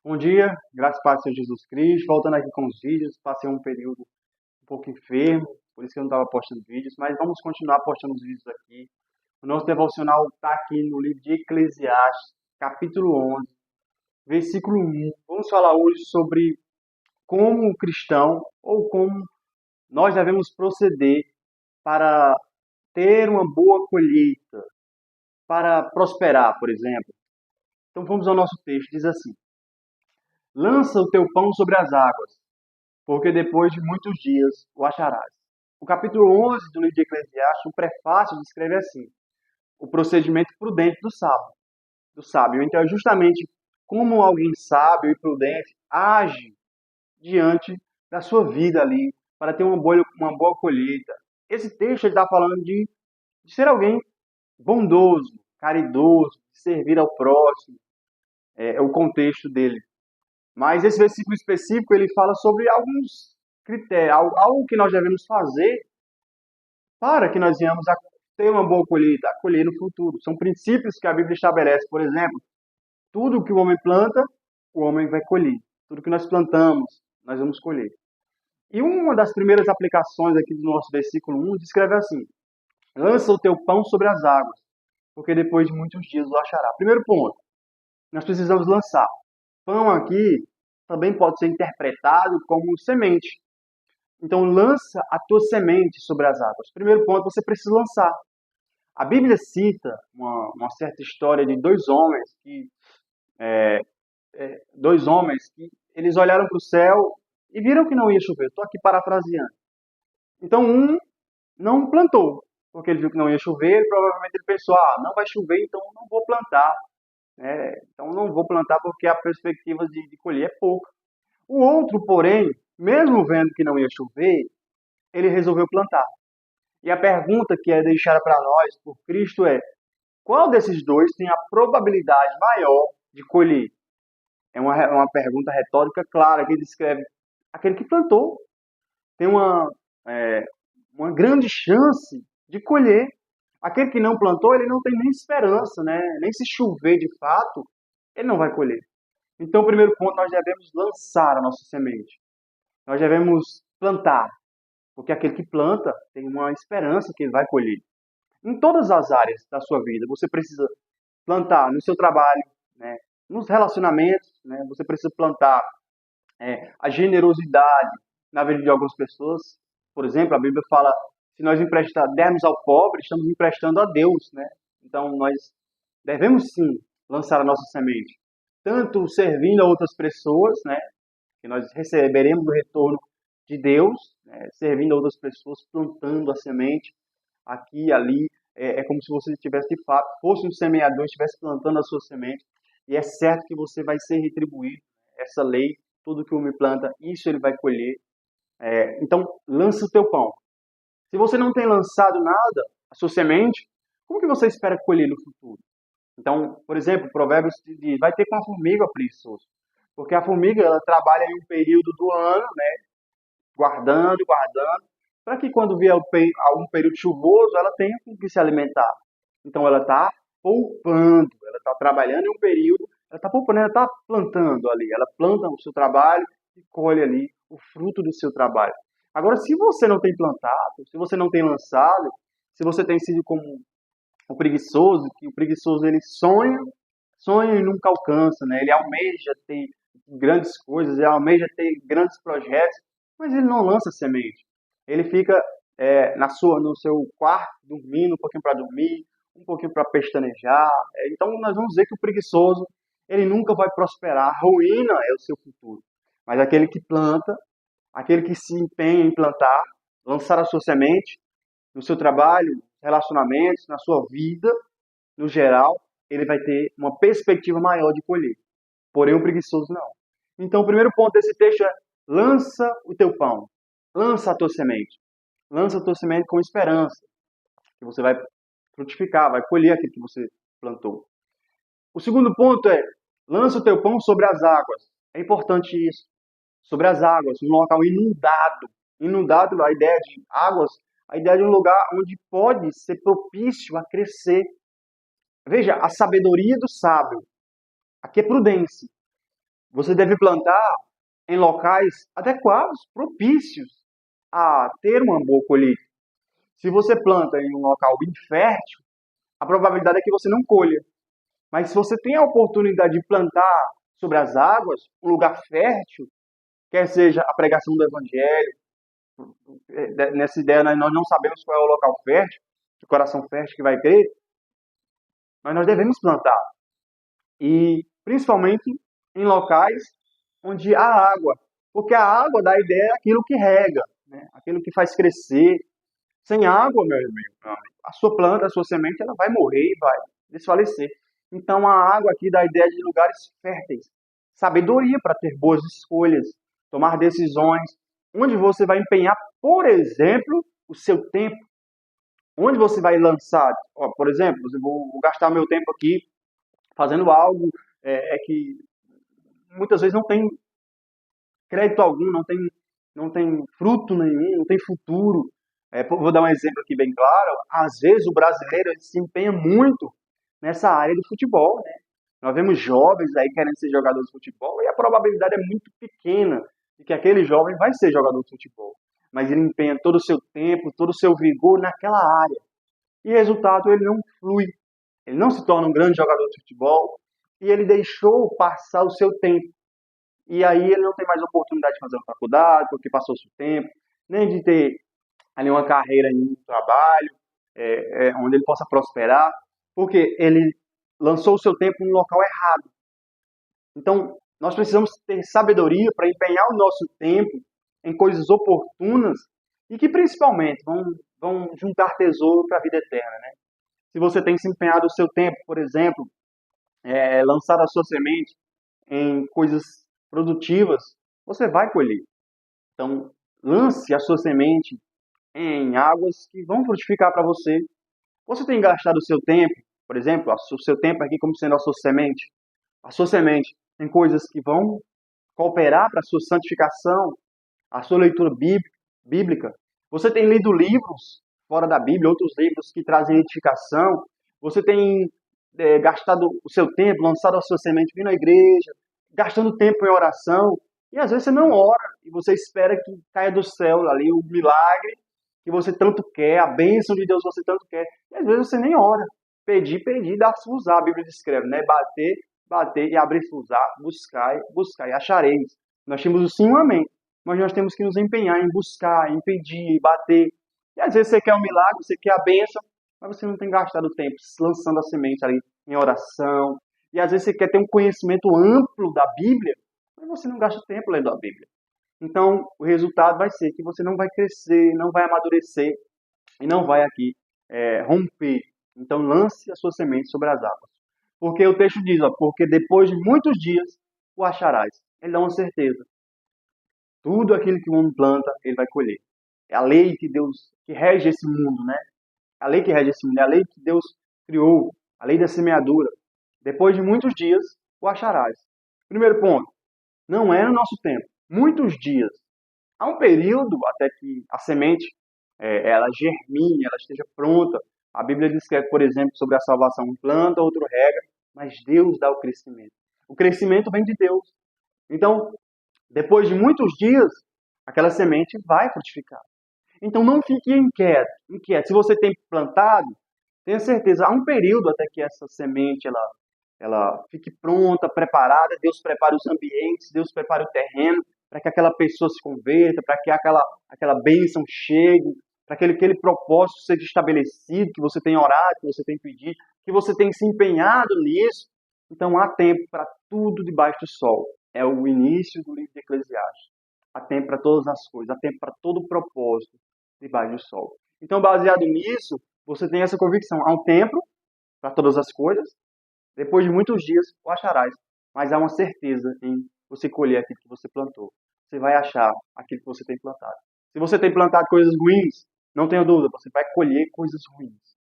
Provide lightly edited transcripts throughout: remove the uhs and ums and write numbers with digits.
Bom dia, graças a Deus, Senhor Jesus Cristo. Voltando aqui com os vídeos, passei um período um pouco enfermo, por isso que eu não estava postando vídeos, mas vamos continuar postando os vídeos aqui. O nosso devocional está aqui no livro de Eclesiastes, capítulo 11, versículo 1. Vamos falar hoje sobre como o cristão, ou como nós devemos proceder para ter uma boa colheita, para prosperar, por exemplo. Então vamos ao nosso texto, diz assim: lança o teu pão sobre as águas, porque depois de muitos dias o acharás. O capítulo 11 do livro de Eclesiastes, o prefácio descreve assim: o procedimento prudente do sábio. Então é justamente como alguém sábio e prudente age diante da sua vida ali, para ter uma boa colheita. Esse texto está falando de ser alguém bondoso, caridoso, de servir ao próximo, é o contexto dele. Mas esse versículo específico, ele fala sobre alguns critérios, algo que nós devemos fazer para que nós venhamos a ter uma boa colheita, a colher no futuro. São princípios que a Bíblia estabelece. Por exemplo, tudo que o homem planta, o homem vai colher. Tudo que nós plantamos, nós vamos colher. E uma das primeiras aplicações aqui do nosso versículo 1 descreve assim: lança o teu pão sobre as águas, porque depois de muitos dias o achará. Primeiro ponto, nós precisamos lançar. Pão aqui também pode ser interpretado como semente. Então, lança a tua semente sobre as águas. Primeiro ponto, você precisa lançar. A Bíblia cita uma certa história de dois homens que eles olharam para o céu e viram que não ia chover. Estou aqui parafraseando. Então, um não plantou, porque ele viu que não ia chover, e provavelmente ele pensou, não vai chover, então não vou plantar. Então, não vou plantar porque a perspectiva de colher é pouca. O outro, porém, mesmo vendo que não ia chover, ele resolveu plantar. E a pergunta que é deixada para nós por Cristo é: qual desses dois tem a probabilidade maior de colher? É uma pergunta retórica clara que descreve aquele que plantou. Tem é, uma grande chance de colher. Aquele que não plantou, ele não tem nem esperança, né? Nem se chover de fato, ele não vai colher. Então, o primeiro ponto, nós devemos lançar a nossa semente. Nós devemos plantar, porque aquele que planta tem uma esperança que ele vai colher. Em todas as áreas da sua vida, você precisa plantar no seu trabalho, né? Nos relacionamentos, né? Você precisa plantar a generosidade na vida de algumas pessoas. Por exemplo, a Bíblia fala, se nós dermos ao pobre, estamos emprestando a Deus, né? Então, nós devemos sim lançar a nossa semente, tanto servindo a outras pessoas, né? Que nós receberemos o retorno de Deus, né? Servindo a outras pessoas, plantando a semente aqui e ali. É como se você estivesse de fato, fosse um semeador, estivesse plantando a sua semente. E é certo que você vai ser retribuído. Essa lei, tudo que o homem planta, isso ele vai colher. Então, lança o teu pão. Se você não tem lançado nada, a sua semente, como que você espera colher no futuro? Então, por exemplo, Provérbios diz, vai ter com a formiga preguiçoso. Porque a formiga, ela trabalha em um período do ano, né, guardando, guardando, para que quando vier algum período chuvoso, ela tenha com que se alimentar. Então, ela está poupando, ela está trabalhando em um período, ela está poupando, ela está plantando ali, ela planta o seu trabalho e colhe ali o fruto do seu trabalho. Agora, se você não tem plantado, se você não tem lançado, se você tem sido como o preguiçoso, que o preguiçoso ele sonha e nunca alcança, né? Ele almeja ter grandes coisas, ele almeja ter grandes projetos, mas ele não lança semente. Ele fica no seu quarto, dormindo, um pouquinho para dormir, um pouquinho para pestanejar. Então nós vamos ver que o preguiçoso, ele nunca vai prosperar. A ruína é o seu futuro. Mas aquele que planta, aquele que se empenha em plantar, lançar a sua semente no seu trabalho, relacionamentos, na sua vida, no geral, ele vai ter uma perspectiva maior de colher. Porém, o preguiçoso não. Então, o primeiro ponto desse texto é: lança o teu pão, lança a tua semente. Lança a tua semente com esperança, que você vai frutificar, vai colher aquilo que você plantou. O segundo ponto é: lança o teu pão sobre as águas. É importante isso. Sobre as águas, num local inundado. Inundado, a ideia de águas, a ideia de um lugar onde pode ser propício a crescer. Veja, a sabedoria do sábio. Aqui é prudência. Você deve plantar em locais adequados, propícios a ter uma boa colheita. Se você planta em um local infértil, a probabilidade é que você não colha. Mas se você tem a oportunidade de plantar sobre as águas, um lugar fértil, quer seja a pregação do evangelho, nessa ideia nós não sabemos qual é o local fértil, o coração fértil que vai ter, mas nós devemos plantar. E principalmente em locais onde há água, porque a água dá a ideia daquilo que rega, né? Aquilo que faz crescer. Sem água, meu amigo, a sua planta, a sua semente, ela vai morrer, vai desfalecer. Então a água aqui dá a ideia de lugares férteis, sabedoria para ter boas escolhas, tomar decisões, onde você vai empenhar, por exemplo, o seu tempo, onde você vai lançar, ó, por exemplo, eu vou gastar meu tempo aqui fazendo algo que muitas vezes não tem crédito algum, não tem fruto nenhum, não tem futuro. Vou dar um exemplo aqui bem claro. Às vezes o brasileiro ele se empenha muito nessa área do futebol, né? Nós vemos jovens aí querendo ser jogadores de futebol e a probabilidade é muito pequena de que aquele jovem vai ser jogador de futebol. Mas ele empenha todo o seu tempo, todo o seu vigor naquela área. E resultado, ele não flui. Ele não se torna um grande jogador de futebol e ele deixou passar o seu tempo. E aí ele não tem mais oportunidade de fazer uma faculdade, porque passou o seu tempo, nem de ter ali uma carreira em um trabalho, onde ele possa prosperar, porque ele lançou o seu tempo no local errado. Então, nós precisamos ter sabedoria para empenhar o nosso tempo em coisas oportunas e que principalmente vão juntar tesouro para a vida eterna, né? Se você tem se empenhado o seu tempo, por exemplo, lançar a sua semente em coisas produtivas, você vai colher. Então, lance a sua semente em águas que vão frutificar para você. Você tem gastado o seu tempo, por exemplo, o seu tempo aqui como sendo a sua semente em coisas que vão cooperar para a sua santificação, a sua leitura bíblica. Você tem lido livros fora da Bíblia, outros livros que trazem edificação. Você tem gastado o seu tempo, lançado a sua semente, vindo à igreja, gastando tempo em oração. E às vezes você não ora e você espera que caia do céu ali o milagre que você tanto quer, a bênção de Deus que você tanto quer. E às vezes você nem ora. Pedir, dá-se-vos a Bíblia descreve, né? Bater e abrir-se-vos buscar e achareis. Nós temos o sim e o amém. Mas nós temos que nos empenhar em buscar, em pedir, bater. E às vezes você quer um milagre, você quer a bênção, mas você não tem gastado tempo lançando a semente ali em oração. E às vezes você quer ter um conhecimento amplo da Bíblia, mas você não gasta tempo lendo a Bíblia. Então, o resultado vai ser que você não vai crescer, não vai amadurecer e não vai aqui romper. Então, lance a sua semente sobre as águas. Porque o texto diz, ó, porque depois de muitos dias o acharás. Ele dá uma certeza. Tudo aquilo que o homem planta, ele vai colher. É a lei que Deus, que rege esse mundo, né? A lei que rege esse mundo, é a lei que Deus criou, a lei da semeadura. Depois de muitos dias, o acharás. Primeiro ponto, não é no nosso tempo. Muitos dias. Há um período até que a semente ela germine, ela esteja pronta. A Bíblia descreve, por exemplo, sobre a salvação. Um planta, outro rega, mas Deus dá o crescimento. O crescimento vem de Deus. Então, depois de muitos dias, aquela semente vai frutificar. Então não fique inquieto. Se você tem plantado, tenha certeza, há um período até que essa semente ela fique pronta, preparada, Deus prepara os ambientes, Deus prepara o terreno para que aquela pessoa se converta, para que aquela bênção chegue, para que aquele propósito seja estabelecido, que você tem orado, que você tem pedido, que você tem se empenhado nisso. Então há tempo para tudo debaixo do sol. É o início do livro de Eclesiastes. Há tempo para todas as coisas, há tempo para todo o propósito debaixo do sol. Então, baseado nisso, você tem essa convicção. Há um tempo para todas as coisas, depois de muitos dias o acharás. Mas há uma certeza em você colher aquilo que você plantou. Você vai achar aquilo que você tem plantado. Se você tem plantado coisas ruins, não tenha dúvida, você vai colher coisas ruins.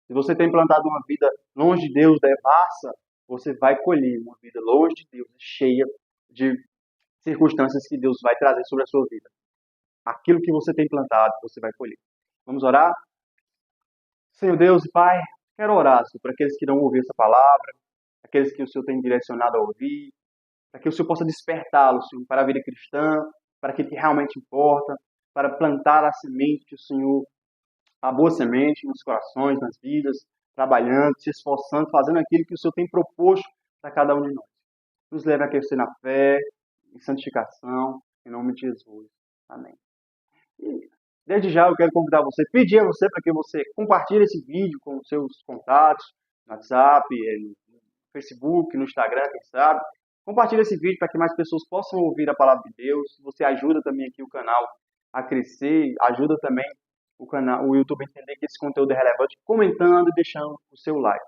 Se você tem plantado uma vida longe de Deus, devassa, você vai colher uma vida longe de Deus, cheia de circunstâncias que Deus vai trazer sobre a sua vida. Aquilo que você tem plantado, você vai colher. Vamos orar? Senhor Deus e Pai, quero orar para aqueles que não ouviram essa palavra, aqueles que o Senhor tem direcionado a ouvir, para que o Senhor possa despertá-lo, Senhor, para a vida cristã, para aquilo que realmente importa, para plantar a semente, Senhor, a boa semente nos corações, nas vidas, trabalhando, se esforçando, fazendo aquilo que o Senhor tem proposto para cada um de nós. Nos leve a crescer na fé, em santificação, em nome de Jesus. Amém. E, desde já eu quero convidar você, pedir a você para que você compartilhe esse vídeo com os seus contatos, no WhatsApp, no Facebook, no Instagram, quem sabe. Compartilhe esse vídeo para que mais pessoas possam ouvir a palavra de Deus. Você ajuda também aqui o canal a crescer, ajuda também o YouTube a entender que esse conteúdo é relevante, comentando e deixando o seu like.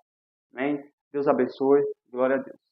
Amém? Deus abençoe. Glória a Deus.